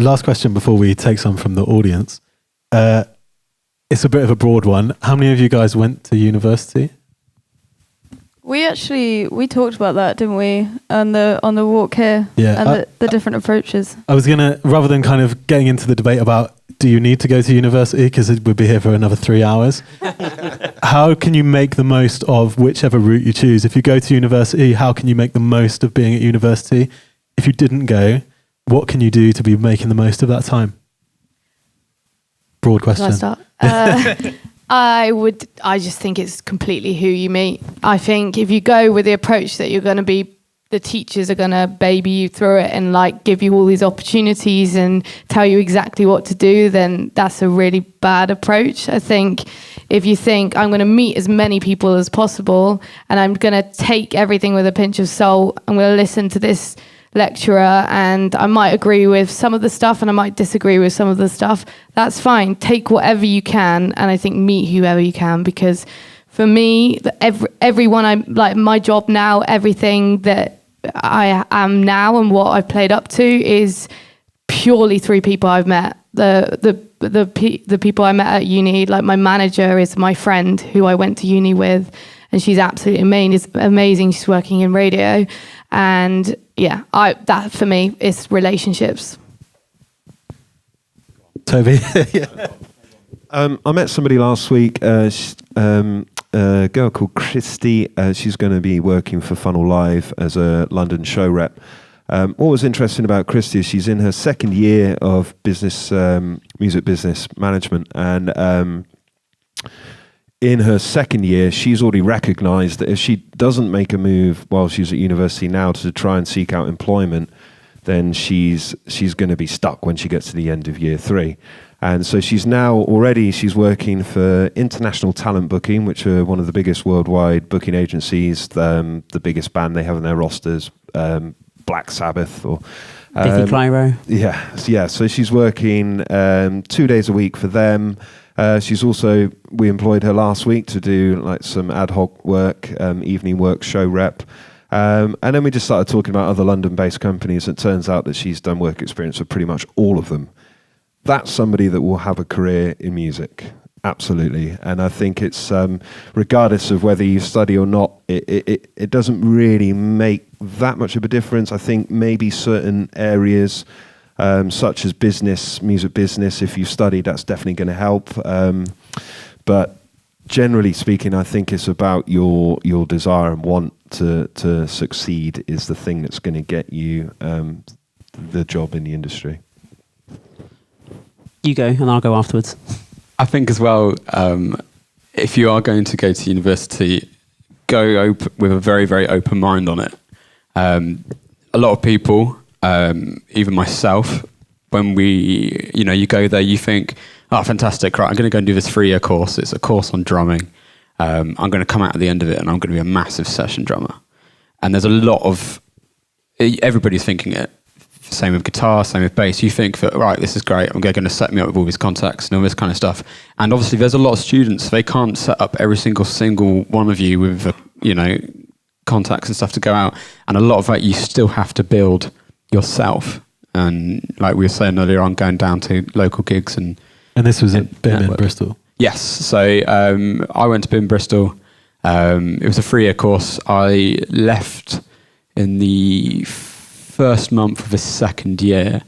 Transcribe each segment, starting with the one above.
last question before we take some from the audience. It's a bit of a broad one. How many of you guys went to university? We talked about that, didn't we? On the walk here. Yeah. And the different approaches. I was gonna, rather than kind of getting into the debate about do you need to go to university, because we'd be here for another 3 hours. How can you make the most of whichever route you choose? If you go to university, how can you make the most of being at university? If you didn't go, what can you do to be making the most of that time? Broad question. Can I start? I just think it's completely who you meet. I think if you go with the approach that you're going to be, the teachers are going to baby you through it and like give you all these opportunities and tell you exactly what to do, then that's a really bad approach. I think if you think I'm going to meet as many people as possible and I'm going to take everything with a pinch of salt, I'm going to listen to this lecturer and I might agree with some of the stuff and I might disagree with some of the stuff, that's fine. Take whatever you can, and I think meet whoever you can, because for me, everyone, I'm like, my job now, everything that I am now and what I've played up to is purely through people I've met. The people I met at uni, like my manager is my friend who I went to uni with, and she's absolutely amazing. She's working in radio, and yeah, that for me is relationships. Toby. Yeah. I met somebody last week, a girl called Christy. She's going to be working for Funnel Live as a London show rep. What was interesting about Christy is she's in her second year of business, music business management, and in her second year, she's already recognised that if she doesn't make a move while she's at university now to try and seek out employment, then she's going to be stuck when she gets to the end of year 3. And so she's working for International Talent Booking, which are one of the biggest worldwide booking agencies. The biggest band they have on their rosters, Black Sabbath or Dickie Clyro. Yeah. So she's working 2 days a week for them. We employed her last week to do like some ad hoc work, evening work, show rep. And then we just started talking about other London-based companies. It turns out that she's done work experience for pretty much all of them. That's somebody that will have a career in music, absolutely. And I think it's, regardless of whether you study or not, it doesn't really make that much of a difference. I think maybe certain areas, such as business, music business, if you study, that's definitely going to help. But generally speaking, I think it's about your desire and want to succeed is the thing that's going to get you the job in the industry. You go, and I'll go afterwards. I think as well, if you are going to go to university, go with a very, very open mind on it. A lot of people, even myself, when you go there, you think, oh, fantastic, right, I'm going to go and do this 3-year course. It's a course on drumming. I'm going to come out at the end of it and I'm going to be a massive session drummer. And there's a lot of, everybody's thinking it. Same with guitar, same with bass. You think that, right, this is great, I'm going to set me up with all these contacts and all this kind of stuff. And obviously there's a lot of students, they can't set up every single one of you with, contacts and stuff to go out. And a lot of that you still have to build yourself. And like we were saying earlier on, going down to local gigs. And this was at BIM in Bristol? Yes. So I went to BIM Bristol. It was a 3-year course. I left in the first month of the second year,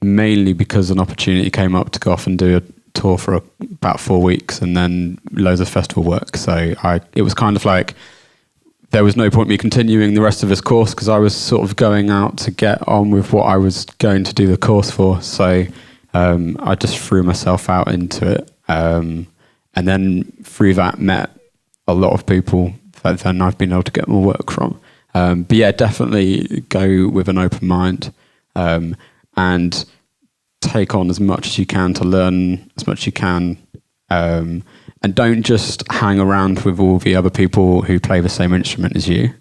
mainly because an opportunity came up to go off and do a tour for about 4 weeks and then loads of festival work. So it was kind of like there was no point me continuing the rest of this course because I was sort of going out to get on with what I was going to do the course for. So I just threw myself out into it. And then through that met a lot of people that then I've been able to get more work from. But yeah, definitely go with an open mind and take on as much as you can to learn as much as you can. And don't just hang around with all the other people who play the same instrument as you.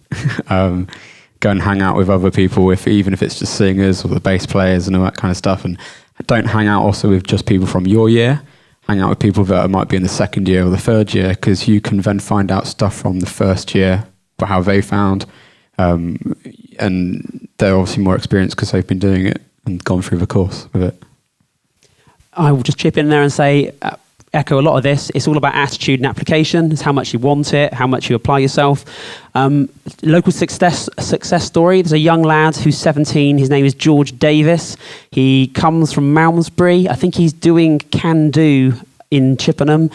Go and hang out with other people, even if it's just singers or the bass players and all that kind of stuff. And don't hang out also with just people from your year. Hang out with people that might be in the second year or the third year, because you can then find out stuff from the first year, how they found. And they're obviously more experienced because they've been doing it and gone through the course with it. I will just chip in there and say, echo a lot of this. It's all about attitude and application. It's how much you want it, how much you apply yourself. Local success story. There's a young lad who's 17. His name is George Davis. He comes from Malmesbury. I think he's doing Can Do in Chippenham.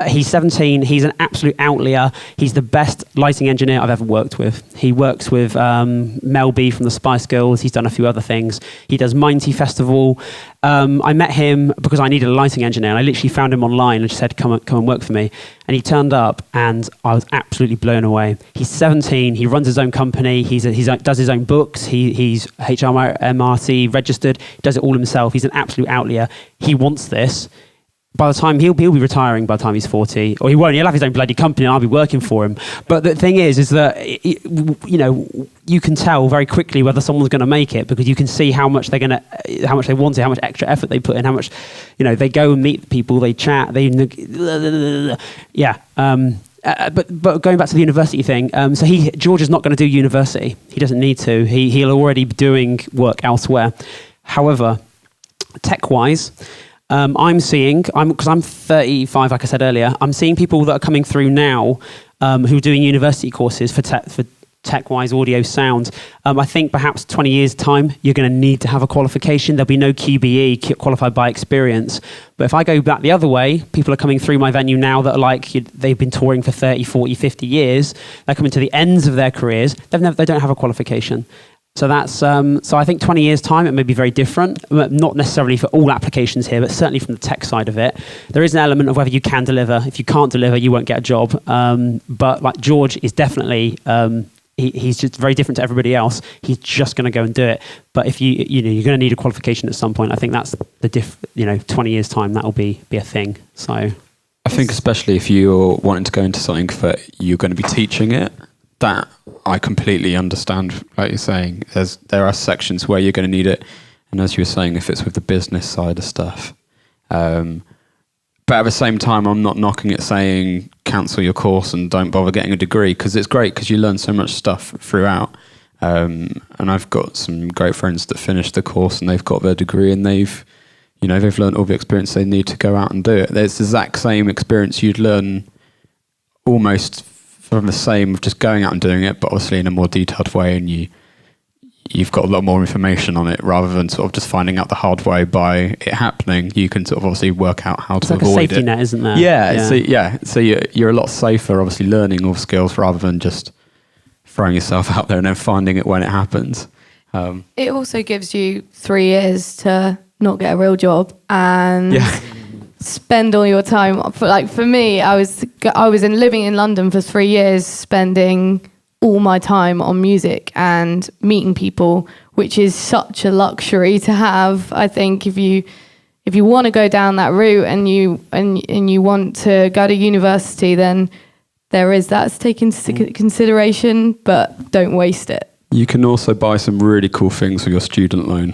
He's 17. He's an absolute outlier. He's the best lighting engineer I've ever worked with. He works with Mel B from the Spice Girls. He's done a few other things. He does Minety Festival. I met him because I needed a lighting engineer, and I literally found him online and just said, come and work for me. And he turned up, and I was absolutely blown away. He's 17. He runs his own company. He does his own books. He's HMRC registered. He does it all himself. He's an absolute outlier. He wants this. By the time he'll be retiring by the time he's 40, or he won't. He'll have his own bloody company, and I'll be working for him. But the thing is that you can tell very quickly whether someone's going to make it, because you can see how much they want it, how much extra effort they put in, how much they go and meet people, they chat, But going back to the university thing, George is not going to do university. He doesn't need to. He'll already be doing work elsewhere. However, tech-wise, I'm seeing, because I'm 35, like I said earlier, I'm seeing people that are coming through now who are doing university courses for tech-wise audio sound. I think perhaps 20 years' time, you're going to need to have a qualification. There'll be no QBE, qualified by experience. But if I go back the other way, people are coming through my venue now that are like, they've been touring for 30, 40, 50 years. They're coming to the ends of their careers. They don't have a qualification. So that's so I think 20 years' time, it may be very different. Not necessarily for all applications here, but certainly from the tech side of it. There is an element of whether you can deliver. If you can't deliver, you won't get a job. But like George is definitely, he's just very different to everybody else. He's just going to go and do it. But if you're going to need a qualification at some point. I think that's the 20 years' time, that'll be a thing. So I think especially if you're wanting to go into something that you're going to be teaching it, that I completely understand. Like you're saying, there are sections where you're going to need it, and as you were saying, if it's with the business side of stuff. But at the same time, I'm not knocking it, saying cancel your course and don't bother getting a degree, because it's great, because you learn so much stuff throughout. And I've got some great friends that finished the course and they've got their degree, and they've learned all the experience they need to go out and do it. It's the exact same experience you'd learn almost from the same of just going out and doing it, but obviously in a more detailed way, and you've got a lot more information on it, rather than sort of just finding out the hard way by it happening. You can sort of obviously work out how to avoid it. It's like a safety net, isn't there? Yeah. So you're a lot safer, obviously, learning all skills rather than just throwing yourself out there and then finding it when it happens. It also gives you 3 years to not get a real job and spend all your time. For me, I was living in London for 3 years, spending all my time on music and meeting people, which is such a luxury to have. I think if you want to go down that route and you want to go to university, then there is that to take into consideration, but don't waste it. You can also buy some really cool things with your student loan.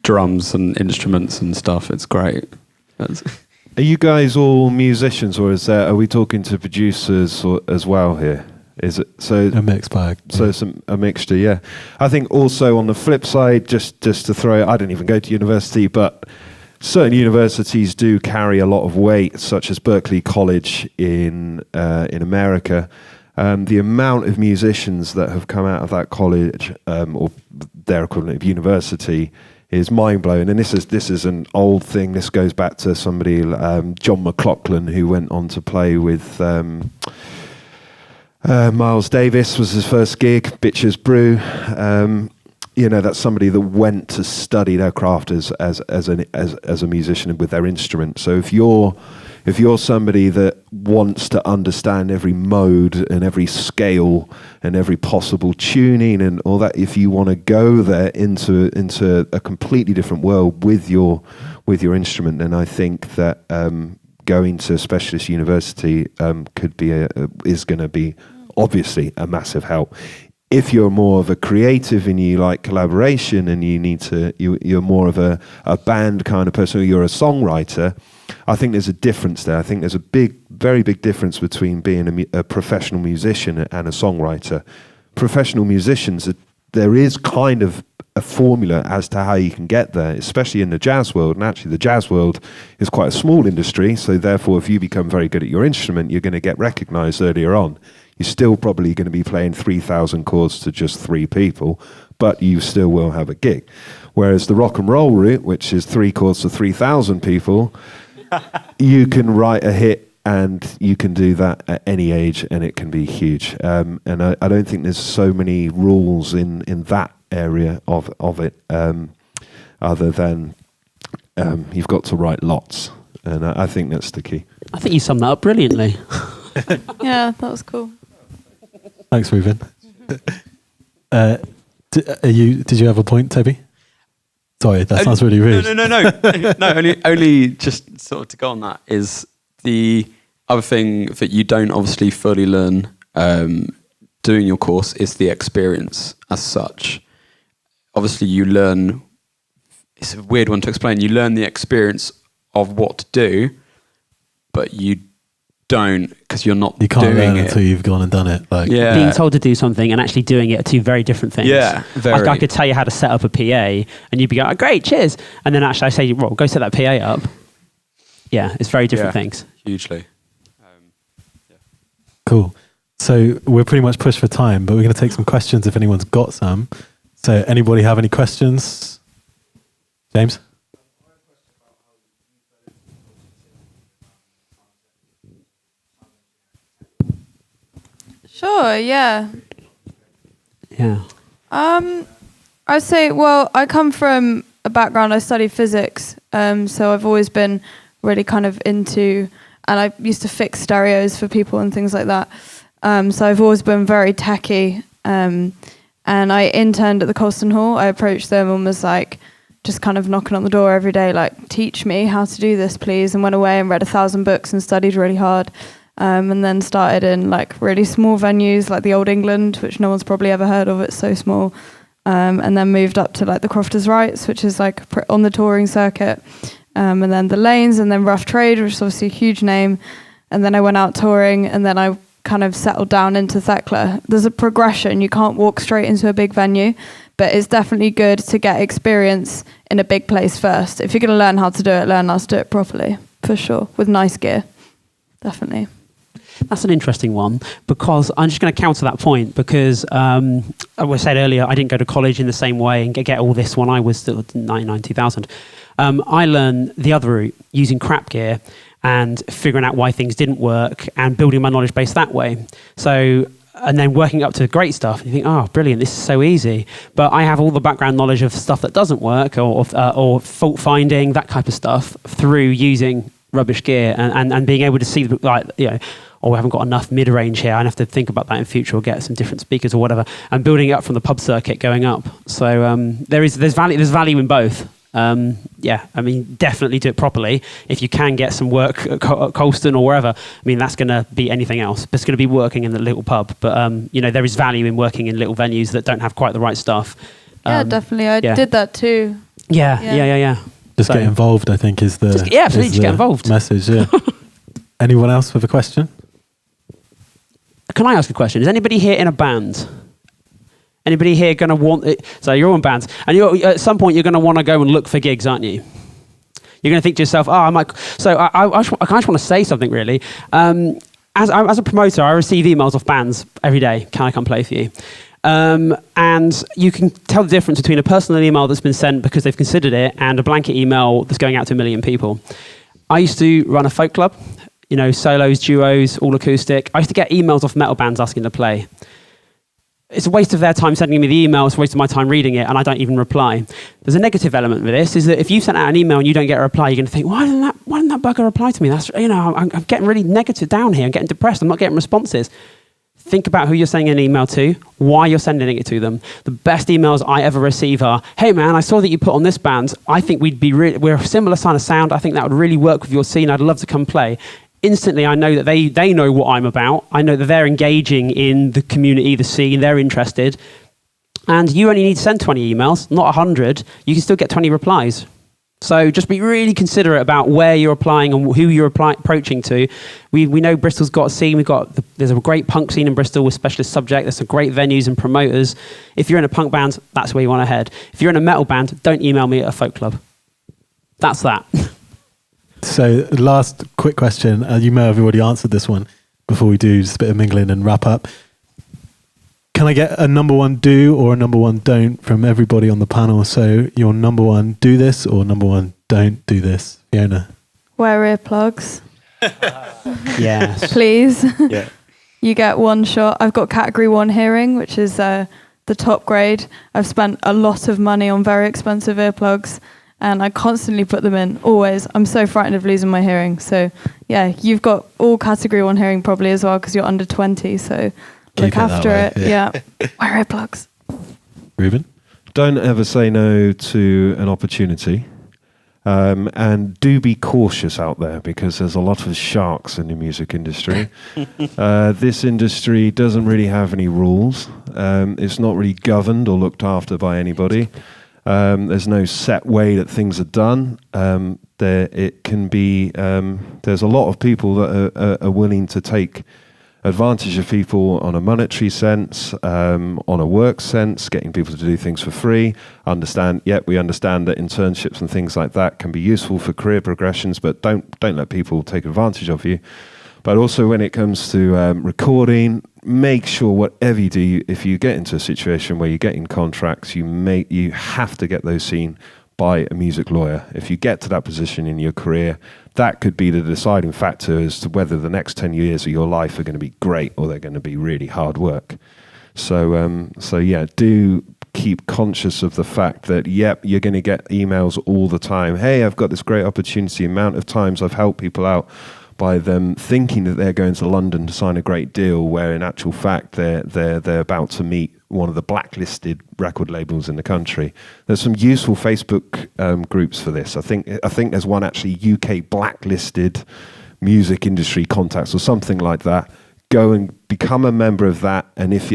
Drums and instruments and stuff. It's great. Are you guys all musicians, or are we talking to producers as well here? Is it so a mixed bag? So a mixture, yeah. I think also on the flip side, just to throw, I didn't even go to university, but certain universities do carry a lot of weight, such as Berklee College in America. The amount of musicians that have come out of that college or their equivalent of university is mind-blowing. And this is an old thing. This goes back to somebody, John McLaughlin, who went on to play with Miles Davis, was his first gig, Bitches Brew. That's somebody that went to study their craft as a musician with their instrument. So if you're somebody that wants to understand every mode and every scale and every possible tuning and all that, if you want to go there into a completely different world with your instrument, then I think that going to a specialist university is going to be obviously a massive help. If you're more of a creative and you like collaboration and you're more of a band kind of person, or you're a songwriter, I think there's a difference there. I think there's a very big difference between being a professional musician and a songwriter. Professional musicians there is kind of a formula as to how you can get there, especially in the jazz world. And actually, the jazz world is quite a small industry. So therefore, if you become very good at your instrument, you're going to get recognized earlier on. You're still probably going to be playing 3,000 chords to just 3 people, but you still will have a gig. Whereas the rock and roll route, which is 3 chords to 3,000 people, you can write a hit and you can do that at any age and it can be huge. And I don't think there's so many rules in that area of it, other than you've got to write lots. And I think that's the key. I think you summed that up brilliantly. Yeah, that was cool. Thanks, Reuben. Did you have a point, Toby? Sorry, that sounds really rude. No. Only just sort of to go on that is the other thing that you don't obviously fully learn doing your course is the experience as such. Obviously, you learn. It's a weird one to explain. You learn the experience of what to do, but you don't, because you're not. You can't doing learn it until you've gone and done it. Like, yeah. Being told to do something and actually doing it are 2 very different things. Yeah, very. I could tell you how to set up a PA, and you'd be going, oh, "Great, cheers!" And then actually, I say, "Well, go set that PA up." Yeah, it's very different things. Hugely. Cool. So we're pretty much pushed for time, but we're going to take some questions if anyone's got some. So anybody have any questions? James? Sure, yeah. Yeah. I'd say, well, I come from a background, I studied physics, so I've always been really kind of into, and I used to fix stereos for people and things like that. So I've always been very techy. And I interned at the Colston Hall. I approached them and was like, just kind of knocking on the door every day, like, teach me how to do this, please. And went away and read 1,000 books and studied really hard. And then started in like really small venues like the Old England, which no one's probably ever heard of. It's so small. And then moved up to like the Crofters Rights, which is like on the touring circuit. And then the Lanes, and then Rough Trade, which is obviously a huge name. And then I went out touring, and then I kind of settled down into Thekla. There's a progression. You can't walk straight into a big venue, but it's definitely good to get experience in a big place first. If you're going to learn how to do it, learn how to do it properly, for sure, with nice gear. Definitely. That's an interesting one, because I'm just going to counter that point, because as I said earlier, I didn't go to college in the same way and get all this when I was still 99, 2000. I learned the other route, using crap gear and figuring out why things didn't work and building my knowledge base that way. So, and then working up to great stuff. And you think, oh, brilliant, this is so easy. But I have all the background knowledge of stuff that doesn't work, or fault finding, that type of stuff, through using rubbish gear and being able to see, like, you know, oh, we haven't got enough mid-range here, I have to think about that in future, or get some different speakers or whatever, and building it up from the pub circuit going up. So there's value in both. Yeah, I mean, definitely do it properly. If you can get some work at Colston or wherever, I mean, that's going to be anything else. But it's going to be working in the little pub. But, you know, there is value in working in little venues that don't have quite the right stuff. Yeah, definitely. I did that too. Yeah. Just get involved, I think, is the absolutely, just get involved. Message, yeah. Anyone else with a question? Can I ask a question? Is anybody here in a band? Anybody here going to want it? So you're all in bands, and at some point you're going to want to go and look for gigs, aren't you? You're going to think to yourself, oh, I might. So I just want to say something, really. As a promoter, I receive emails off bands every day. Can I come play for you? And you can tell the difference between a personal email that's been sent because they've considered it and a blanket email that's going out to 1 million people. I used to run a folk club, you know, solos, duos, all acoustic. I used to get emails off metal bands asking to play. It's a waste of their time sending me the email, it's a waste of my time reading it, and I don't even reply. There's a negative element with this, is that if you sent out an email and you don't get a reply, you're going to think, why didn't that bugger reply to me? That's, you know, I'm getting really negative down here, I'm getting depressed, I'm not getting responses. Think about who you're sending an email to, why you're sending it to them. The best emails I ever receive are, hey man, I saw that you put on this band, I think we're a similar kind of sound, I think that would really work with your scene, I'd love to come play. Instantly, I know that they know what I'm about. I know that they're engaging in the community, the scene, they're interested. And you only need to send 20 emails, not 100. You can still get 20 replies. So just be really considerate about where you're applying and who you're approaching to. We know Bristol's got a scene. There's a great punk scene in Bristol with Specialist Subject. There's some great venues and promoters. If you're in a punk band, that's where you want to head. If you're in a metal band, don't email me at a folk club. That's that. So last quick question. You may have already answered this one before we do just a bit of mingling and wrap up. Can I get a number one do or a number one don't from everybody on the panel? So your number one do this or number one don't do this, Fiona? Wear earplugs. Yes. Please. Yeah. You get one shot. I've got category 1 hearing, which is the top grade. I've spent a lot of money on very expensive earplugs, and I constantly put them in, always. I'm so frightened of losing my hearing. So, yeah, you've got all category 1 hearing probably as well because you're under 20. So look after it. Yeah. Wear earplugs. Reuben? Don't ever say no to an opportunity. And do be cautious out there because there's a lot of sharks in the music industry. This industry doesn't really have any rules. It's not really governed or looked after by anybody. There's no set way that things are done. It can be. There's a lot of people that are willing to take advantage of people on a monetary sense, on a work sense, getting people to do things for free. We understand that internships and things like that can be useful for career progressions, but don't let people take advantage of you. But also when it comes to recording, make sure whatever you do, if you get into a situation where you're getting contracts, you have to get those seen by a music lawyer. If you get to that position in your career, that could be the deciding factor as to whether the next 10 years of your life are going to be great or they're going to be really hard work. So yeah, do keep conscious of the fact that, you're going to get emails all the time. Hey, I've got this great opportunity. Amount of times I've helped people out by them thinking that they're going to London to sign a great deal, where in actual fact they're about to meet one of the blacklisted record labels in the country. There's some useful Facebook groups for this. I think there's one actually, UK blacklisted music industry contacts or something like that. Go and become a member of that, and if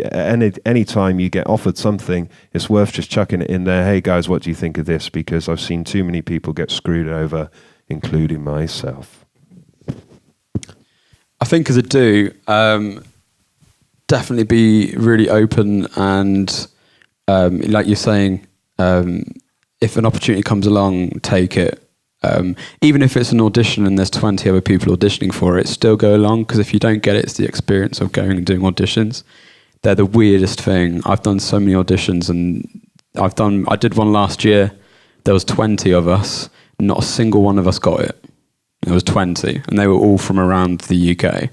any time you get offered something, it's worth just chucking it in there. Hey guys, what do you think of this? Because I've seen too many people get screwed over, including myself. I think as a do, definitely be really open and, like you're saying, if an opportunity comes along, take it. Even if it's an audition and there's 20 other people auditioning for it, still go along, because if you don't get it, it's the experience of going and doing auditions. They're the weirdest thing. I've done so many auditions, and I did one last year. There was 20 of us. Not a single one of us got it. There was 20, and they were all from around the UK.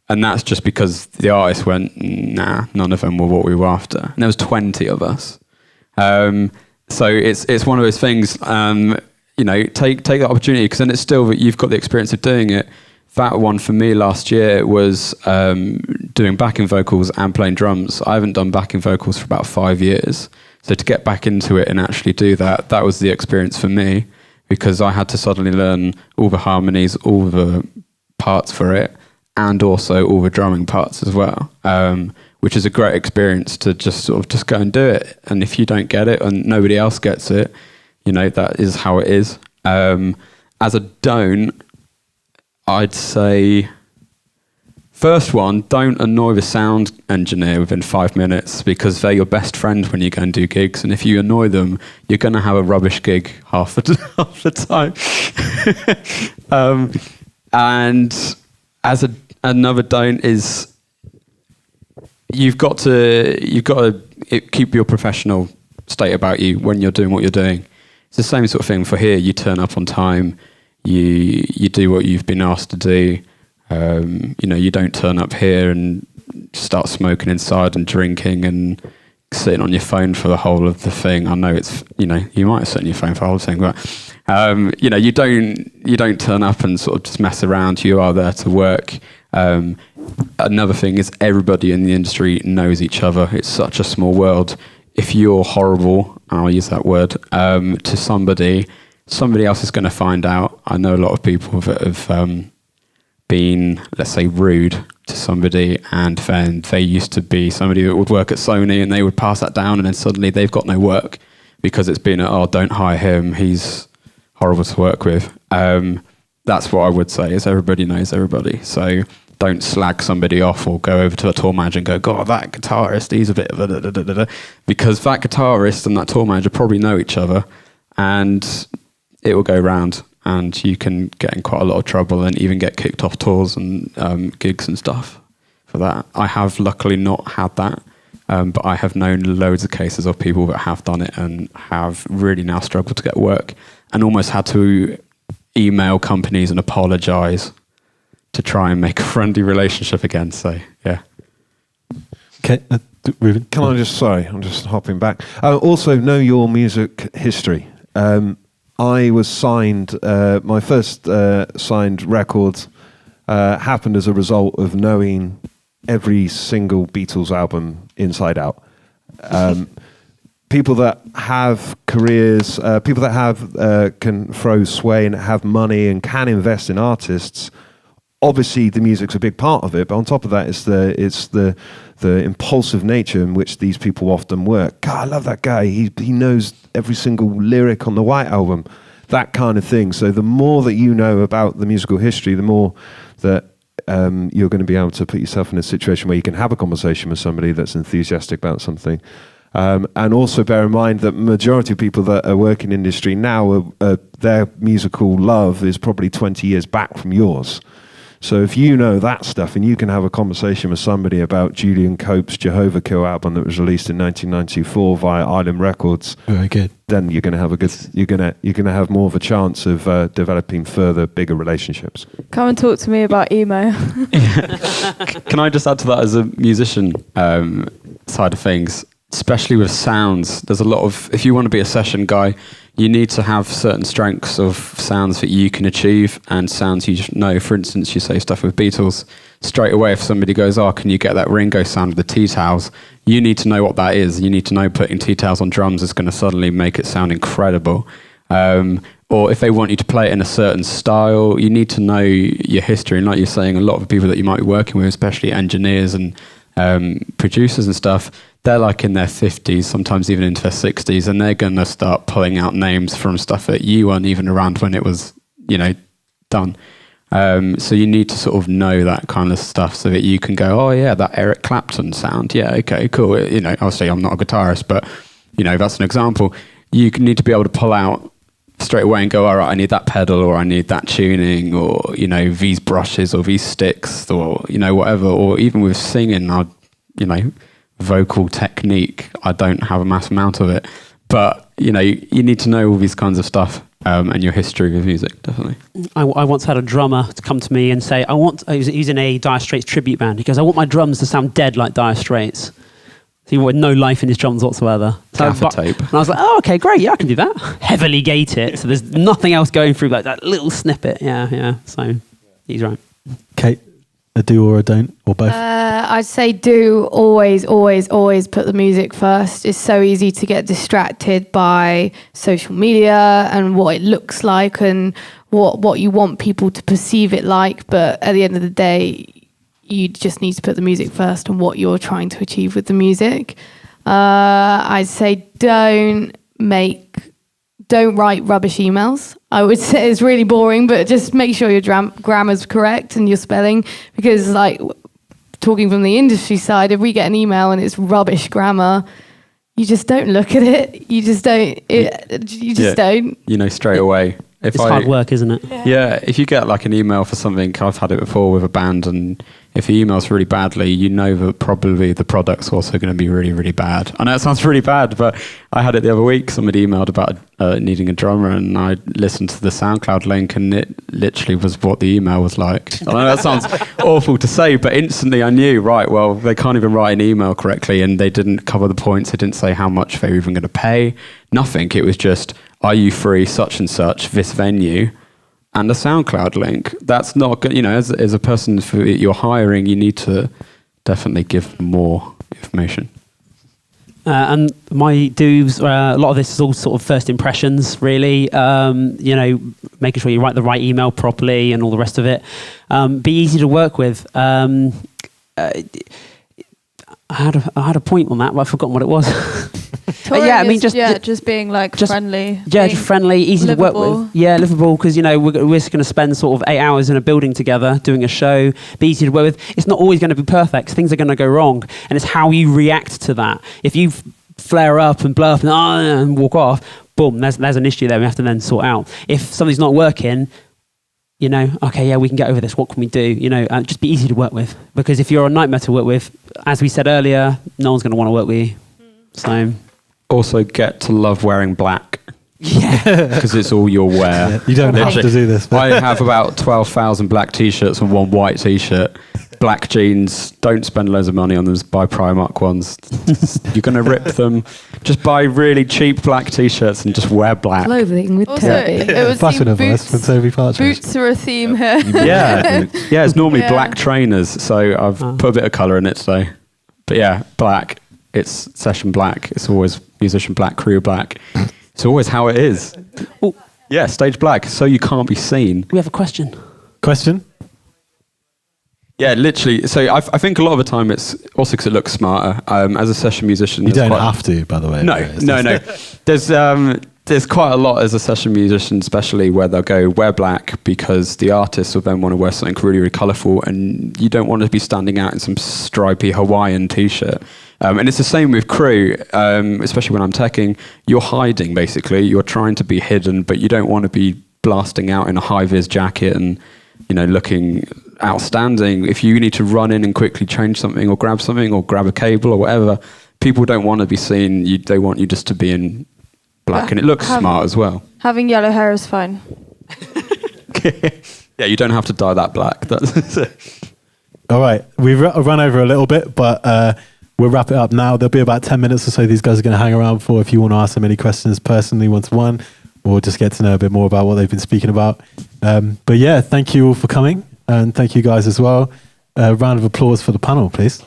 And that's just because the artist went, nah, none of them were what we were after. And there was 20 of us. So it's one of those things, take that opportunity, because then it's still that you've got the experience of doing it. That one for me last year was doing backing vocals and playing drums. I haven't done backing vocals for about 5 years. So to get back into it and actually do that was the experience for me, because I had to suddenly learn all the harmonies, all the parts for it, and also all the drumming parts as well, which is a great experience to just go and do it. And if you don't get it and nobody else gets it, that is how it is. As a don't, I'd say, first one, don't annoy the sound engineer within 5 minutes, because they're your best friend when you go and do gigs. And if you annoy them, you're going to have a rubbish gig half the time. And as another don't is, you've got to keep your professional state about you when you're doing what you're doing. It's the same sort of thing for here. You turn up on time. You do what you've been asked to do. You don't turn up here and start smoking inside and drinking and sitting on your phone for the whole of the thing. I know it's, you might sit on your phone for the whole thing, but, you don't turn up and sort of just mess around. You are there to work. Another thing is everybody in the industry knows each other. It's such a small world. If you're horrible, I'll use that word, to somebody else is going to find out. I know a lot of people that have been, let's say, rude to somebody, and then they used to be somebody that would work at Sony, and they would pass that down, and then suddenly they've got no work because it's been, don't hire him, he's horrible to work with. That's what I would say, is everybody knows everybody. So don't slag somebody off or go over to a tour manager and go, God, that guitarist, he's a bit of a da-da-da-da-da. Because that guitarist and that tour manager probably know each other, and it will go round, and you can get in quite a lot of trouble and even get kicked off tours and gigs and stuff for that. I have luckily not had that, but I have known loads of cases of people that have done it and have really now struggled to get work and almost had to email companies and apologise to try and make a friendly relationship again. So, yeah. Okay, Reuben? Can I just, sorry, I'm just hopping back. Also, know your music history. I was signed, my first signed record happened as a result of knowing every single Beatles album inside out. People that have careers, people that have can throw sway and have money and can invest in artists. Obviously, the music's a big part of it, but on top of that, it's the impulsive nature in which these people often work. God, I love that guy. He knows every single lyric on the White Album, that kind of thing. So the more that you know about the musical history, the more that you're going to be able to put yourself in a situation where you can have a conversation with somebody that's enthusiastic about something. And also bear in mind that majority of people that are working in industry now, their musical love is probably 20 years back from yours. So if you know that stuff and you can have a conversation with somebody about Julian Cope's Jehovah Kill album that was released in 1994 via Island Records, very good. Then you're going to have you're going to have more of a chance of developing further, bigger relationships. Come and talk to me about emo. Can I just add to that as a musician side of things? Especially with sounds, there's a lot of, if you want to be a session guy, you need to have certain strengths of sounds that you can achieve and sounds you just know. For instance, you say stuff with Beatles, straight away if somebody goes, oh, can you get that Ringo sound with the tea towels? You need to know what that is. You need to know putting tea towels on drums is going to suddenly make it sound incredible. Or if they want you to play it in a certain style, you need to know your history. And like you're saying, a lot of the people that you might be working with, especially engineers and producers and stuff, they're like in their 50s, sometimes even into their 60s, and they're going to start pulling out names from stuff that you weren't even around when it was, done. So you need to sort of know that kind of stuff so that you can go, oh yeah, that Eric Clapton sound. Yeah, okay, cool. Obviously I'm not a guitarist, but that's an example. You need to be able to pull out straight away and go, all right, I need that pedal, or I need that tuning, or, these brushes or these sticks, or, whatever. Or even with singing, vocal technique, I don't have a mass amount of it, but you need to know all these kinds of stuff, and your history with music, definitely. I once had a drummer to come to me and say, he's in a Dire Straits tribute band. He goes, I want my drums to sound dead like Dire Straits. So he wanted no life in his drums whatsoever. Gaffer tape. And I was like, oh, okay, great, yeah, I can do that. Heavily gate it, so there's nothing else going through, like that little snippet. Yeah. So he's right. Kate, a do or a don't, or both? I'd say do. Always put the music first. It's so easy to get distracted by social media and what it looks like and what you want people to perceive it like. But at the end of the day, you just need to put the music first and what you're trying to achieve with the music. I'd say don't write rubbish emails. I would say it's really boring, but just make sure your grammar's correct and your spelling, because talking from the industry side, if we get an email and it's rubbish grammar, you just don't look at it. You just don't. Don't. Straight away. It's hard work, isn't it? Yeah, if you get like an email for something, I've had it before with a band, and if the email's really badly, that probably the product's also going to be really, really bad. I know it sounds really bad, but I had it the other week. Somebody emailed about needing a drummer, and I listened to the SoundCloud link, and it literally was what the email was like. I know that sounds awful to say, but instantly I knew, right, well, they can't even write an email correctly, and they didn't cover the points. They didn't say how much they were even going to pay. Nothing. It was just, are you free such and such, this venue, and a SoundCloud link. That's not good. As a person you're hiring, you need to definitely give more information. And my do's, a lot of this is all sort of first impressions, really. Making sure you write the right email properly and all the rest of it. Be easy to work with. I had a point on that, but I've forgotten what it was. Touring Yeah, I mean, is, just- just being like just- friendly. Yeah, being just friendly, easy to work livable. with. Yeah, livable, because, we're just going to spend sort of 8 hours in a building together doing a show, be easy to work with. It's not always going to be perfect. Things are going to go wrong. And it's how you react to that. If you flare up and blow up and walk off, boom, there's an issue there we have to then sort out. If something's not working, okay, yeah, we can get over this. What can we do? Just be easy to work with. Because if you're a nightmare to work with, as we said earlier, no one's going to want to work with you. So... Also, get to love wearing black. Yeah. Because it's all you'll wear. Yeah, you don't have to do this. But I have about 12,000 black t-shirts and one white t-shirt. Black jeans, don't spend loads of money on them, just buy Primark ones. You're going to rip them. Just buy really cheap black t-shirts and just wear black. Clothing with Also, Toby. it was fashion advice from Toby Partridge. boots are a theme here. Yeah, it's normally Yeah. black trainers, so I've put a bit of colour in it today. But yeah, black. It's session black. It's always musician black, crew black. It's always how it is. Oh. Yeah, stage black, so you can't be seen. We have a question. Question? Yeah, literally. So I think a lot of the time it's also because it looks smarter. As a session musician, You there's don't quite- have to, by the way. No, It's no, just- no. There's quite a lot as a session musician, especially where they'll go wear black because the artist will then want to wear something really, really colourful, and you don't want to be standing out in some stripy Hawaiian t-shirt. And it's the same with crew, especially when I'm teching. You're hiding, basically. You're trying to be hidden, but you don't want to be blasting out in a high-vis jacket and, looking outstanding. If you need to run in and quickly change something or grab a cable or whatever, people don't want to be seen. They want you just to be in black, and it looks smart as well. Having yellow hair is fine. Yeah, you don't have to dye that black. That's All right, we've run over a little bit, but we'll wrap it up now. There'll be about 10 minutes or so these guys are going to hang around for if you want to ask them any questions personally, one-to-one, or just get to know a bit more about what they've been speaking about. But yeah, thank you all for coming, and thank you guys as well. Round of applause for the panel, please.